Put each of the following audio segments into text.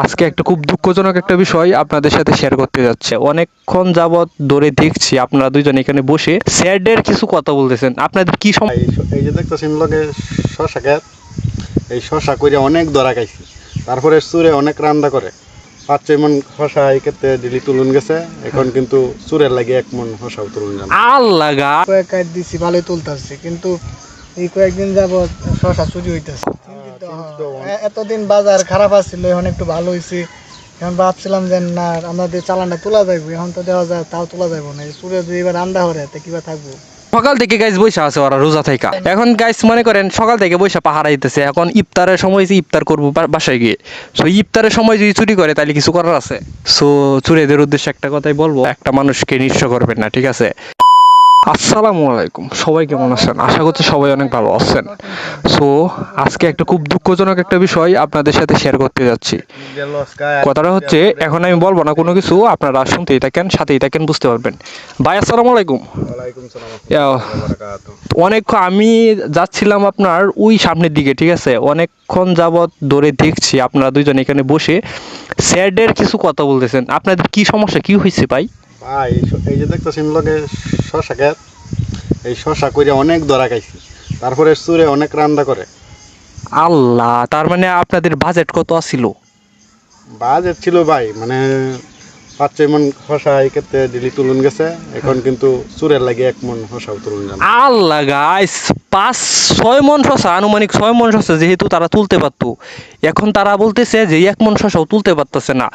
আজকে একটা খুব দুঃখজনক একটা বিষয় আপনাদের সাথে শেয়ার করতে যাচ্ছে। অনেকক্ষণ যাবত ধরে দেখছি আপনারা দুইজন এখানে বসে স্যাডের কিছু কথা বলতেছেন। আপনাদের কি এই যে দেখতেছেন লগে শশা ক্ষেত, এই শশা করে অনেক ধরা খাইছি। তারপরে চুরে অনেক রান্না করে 5-6 মন শশা এই ক্ষেত্রে দিলি তুলুন গেছে। এখন কিন্তু চুরের লাগে 1 মন শশাও তুলুন যান। আল্লাহ গা কয়েক কাজ দিছি ভালোই তুলতেছি, কিন্তু এই কয়েকদিন যাবত শশা চুরি হইতেছে। এতদিন বাজার খারাপ আছিল, এখন একটু ভালো হয়েছে। এখন ভাবছিলাম যে না আমাদের চালানটা তোলা যাইব, এখন তো দেওয়া যায় তাও তোলা যাইব না। চুরে যদি এবার রান্না হরে তো কিবা থাকবো। সকাল থেকে গাইস বৈশা আছে ওরা রোজা থাইকা। এখন গাইস মনে করেন সকাল থেকে বৈশা পাহারা দিতেছে। এখন ইফতারের সময় যে ইফতার করবো বাসায় গিয়ে, সো ইফতারের সময় যদি চুরি করে তাহলে কিছু করার আছে? সো চুরেদের উদ্দেশ্যে একটা কথাই বলবো, একটা মানুষকে নিঃস্ব করবেন না, ঠিক আছে? আসসালামু আলাইকুম, সবাই কেমন আছেন? আশা করছি সবাই অনেক ভালো আছেন। সো আজকে একটা খুব দুঃখজনক একটা বিষয় আপনাদের সাথে শেয়ার করতে যাচ্ছি। কথাটা হচ্ছে, এখন আমি বলবো না কোনো কিছু, আপনারা শুনতেই থাকেন, সাথেই থাকেন, বুঝতে পারবেন। ভাই আসসালামু আলাইকুম। ওয়ালাইকুম সালাম। অনেক আমি যাচ্ছিলাম আপনার ওই সামনের দিকে, ঠিক আছে? অনেকক্ষণ যাবত ধরে দেখছি আপনারা দুইজন এখানে বসে স্যাডের কিছু কথা বলতেছেন। আপনাদের কি সমস্যা, কি হয়েছে ভাই? ভাই এই যে দেখতেছেন লগে শশা ক্ষেত, এই শশা করে অনেক ধরা খাইছি। তারপরে চুরে অনেক রান্না করে। আল্লাহ, তার মানে আপনাদের বাজেট কত ছিল? বাজেট ছিল ভাই, মানে 5-6 মন শশা এই ক্ষেত্রে দিলি তুলুন গেছে। এখন কিন্তু চুরের লাগে 1 মন শশাও তুলুন যান। আল্লাহ গাইস, 5-6 মন শশা, আনুমানিক 6 মন শশা যেহেতু তারা তুলতে পারতো, এখন তারা বলতেছে যে 1 মন শশাও তুলতে পারতেছে না।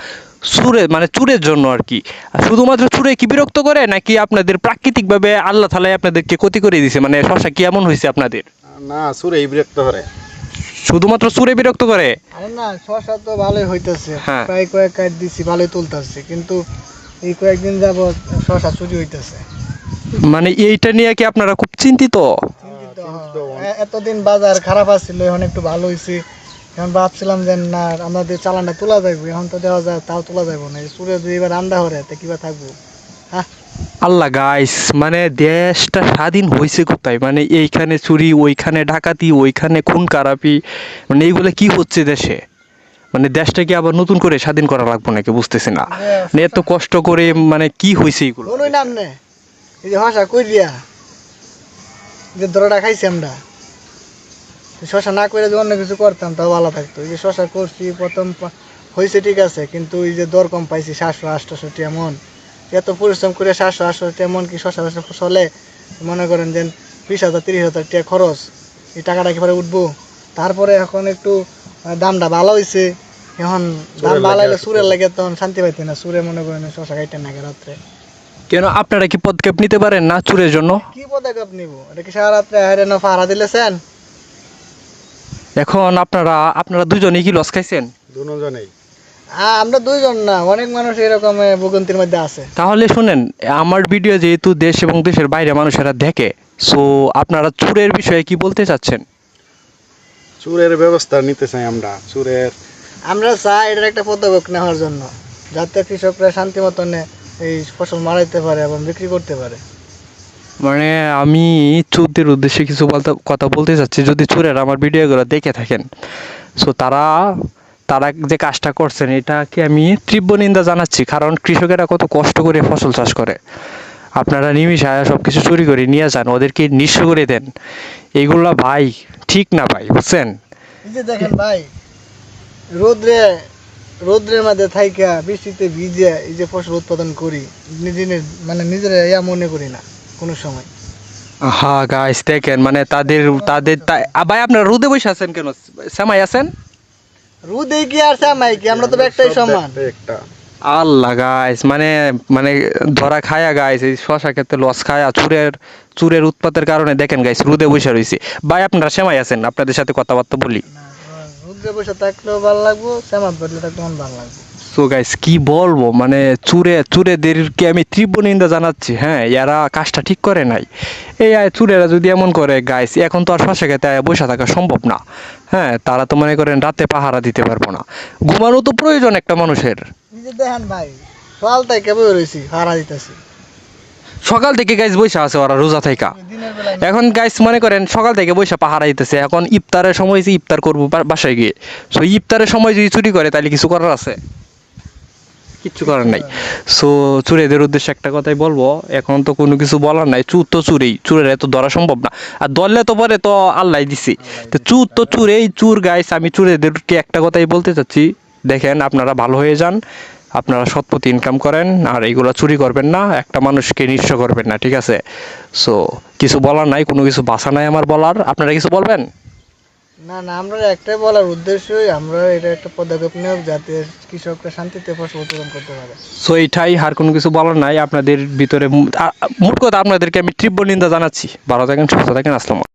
চুরে মানে চুরের জন্য আর কি। শুধুমাত্র চুরে কি বিরক্ত করে, নাকি আপনাদের প্রাকৃতিকভাবে আল্লাহ তাআলাই আপনাদেরকে ক্ষতি করে দিয়েছে? মানে শশা কি এমন হয়েছে আপনাদের? না, চুরেই বিরক্ত করে। শুধুমাত্র চুরে বিরক্ত করে? আরে না, শশা তো ভালোই হইতেছে, হ্যাঁ। প্রায় কয়েক কাজ দিছি ভালোই তুলতেছি, কিন্তু এই কয়েকদিন যাবত শশা চুরি হইতেছে। মানে এইটা নিয়ে কি আপনারা খুব চিন্তিত? এতদিন বাজার খারাপ আছিল, এখন একটু ভালো হয়েছে। এখন ভাবছিলাম যে না আমাদের চালানটা তোলা যাইব, এখন তো দেওয়া যায় তাও তোলা যাইব না। চুরে যদি এবার রান্না হরে তো কিবা থাকবো। হ্যাঁ, আল্লাহ গাইস, মানে দেশটা স্বাধীন হয়েছে কোথায়? মানে এইখানে চুরি, ওইখানে ডাকাতি, ওইখানে খুন খারাপি, মানে এইগুলো কি হচ্ছে দেশে? মানে দেশটাকে আবার নতুন করে স্বাধীন করা লাগবে নাকি, বুঝতেছি না। মানে এত কষ্ট করে মানে কি হয়েছে এগুলো? কোনোই নাম নে, এই যে শশা কইরিয়া যে ধরাটা খাইছি আমরা, শশা না করে যদি অন্য কিছু করতাম তাও ভালো থাকতো। এই যে শশা করছি প্রথম হয়েছে ঠিক আছে, কিন্তু এই যে দর কম পাইছি 700-800 এমন। এত পরিশ্রম করে 700-800 এমন কি শশা ফসলে মনে করেন যে 20,000-30,000 টাকা খরচ, এই টাকাটা কিভাবে উঠবো? তারপরে এখন একটু দামটা ভালো হয়েছে। এখন দাম ভালো হলে সুরের লাগে তখন শান্তি পাইতে না। সুরে মনে করেন শশা খাইতে না রাত্রে। কেন আপনারা কি পদক্ষেপ নিতে পারেন না চুরের জন্য? কি পদক্ষেপ নিব? এটা কি সারা রাত্রে হারে না পাহারা দিলেছেন? এখন আপনারা দুজনেই কি লস খাইছেন? দুজনেই। আমরা দুইজন না, অনেক মানুষ এরকম ভোগান্তির মধ্যে আছে। তাহলে শুনেন, আমার ভিডিও যেহেতু দেশ এবং দেশের বাইরে মানুষেরা দেখে, সো আপনারা চুরের বিষয়ে কি বলতে চাচ্ছেন? চুরের ব্যবস্থা নিতে চাই আমরা। আমরা চাই এটার একটা পদক্ষেপ নেওয়ার জন্য, যাতে কৃষকরা শান্তি মতন এই ফসল মারাইতে পারে এবং বিক্রি করতে পারে। মানে আমি চোরদের উদ্দেশ্যে কিছু কথা বলতে চাচ্ছি। যদি চোরের আমার ভিডিওগুলো দেখে থাকেন, সো তারা যে কাজটা করছেন এটাকে আমি তীব্র নিন্দা জানাচ্ছি। কারণ কৃষকেরা কত কষ্ট করে ফসল চাষ করে, আপনারা নিমিষে সব কিছু চুরি করে নিয়ে যান, ওদেরকে নিঃস্ব করে দেন। এইগুলা ভাই ঠিক না ভাই, বুঝছেন? এই যে দেখেন ভাই, রোদ্রের মধ্যে থাইকা বৃষ্টিতে ভিজে এই যে ফসল উৎপাদন করি, নিজের ইয়া মনে করি না কোনো সময়। হ্যাঁ গাইস, দেখেন মানে ভাই আপনারা রোদে বসে আছেন কেন? সামাই আছেন? রোদে কি আর সামাই কি, আমরা তো একটাই সমান। আল্লাহ গাইস, মানে মানে ধরা খায়া গাইস, এই শশা ক্ষেত্রে লস খায়া চুরের উৎপাতের কারণে দেখেন গাইস রোদে বসে রয়েছে। ভাই আপনারা সেমাই আছেন, আপনাদের সাথে কথাবার্তা বলি। রোদ্রে বসে থাকলেও ভালো লাগবো, শ্যামাত বদলে থাকলেও ভালো লাগবে। সো গাইস কি বলবো, মানে চুরেদেরকে আমি তীব্র নিন্দা জানাচ্ছি। হ্যাঁ, এরা কাজটা ঠিক করে নাই। চুরেরা যদি এমন করে গাইস, এখন তো আর শশা খেতে বসে থাকা সম্ভব না। হ্যাঁ, তারা তো মনে করেন রাতে পাহারা দিতে পারবো না, ঘুমানো তো প্রয়োজন একটা মানুষের। এই যে দেখেন ভাই, সকাল থেকে বই রয়েছি পাহারা দিতেছি। সকাল থেকে গাইস বৈশা আছে ওরা রোজা থাইকা। দিনের বেলায় এখন গাইস মনে করেন সকাল থেকে বৈশা পাহারা দিতেছে, এখন ইফতারের সময় যে ইফতার করবো বাসায় গিয়ে, সো ইফতারের সময় যদি চুরি করে তাহলে কিছু করার আছে? কিচ্ছু করার নাই। সো চুরেদের উদ্দেশ্যে একটা কথাই বলবো, এখন তো কোনো কিছু বলার নাই, চুর তো চুরেই, চুরের এত ধরা সম্ভব না, আর ধরলে তো পরে তো আল্লাহ দিছি, তো চুর তো চুরেই, চুর গাইস। আমি চুরেদেরকে একটা কথাই বলতে চাচ্ছি, দেখেন আপনারা ভালো হয়ে যান, আপনারা সৎপথে ইনকাম করেন, আর এইগুলো চুরি করবেন না, একটা মানুষকে নিঃস্ব করবেন না, ঠিক আছে? সো কিছু বলার নাই, কোনো কিছু বাসা নাই আমার বলার, আপনারা কিছু বলবেন? না না, আমরা একটাই বলার উদ্দেশ্যই আমরা এটা একটা পদক্ষেপ নেব যাতে কৃষকরা শান্তিতে ফসল উৎপাদন করতে পারে। সো এইটাই, আর কোনো কিছু বলার নাই আপনাদের ভিতরে। মোট কথা আপনাদেরকে আমি তীব্র নিন্দা জানাচ্ছি। ভালো থাকেন, সুস্থ থাকেন, আসসালামু আলাইকুম।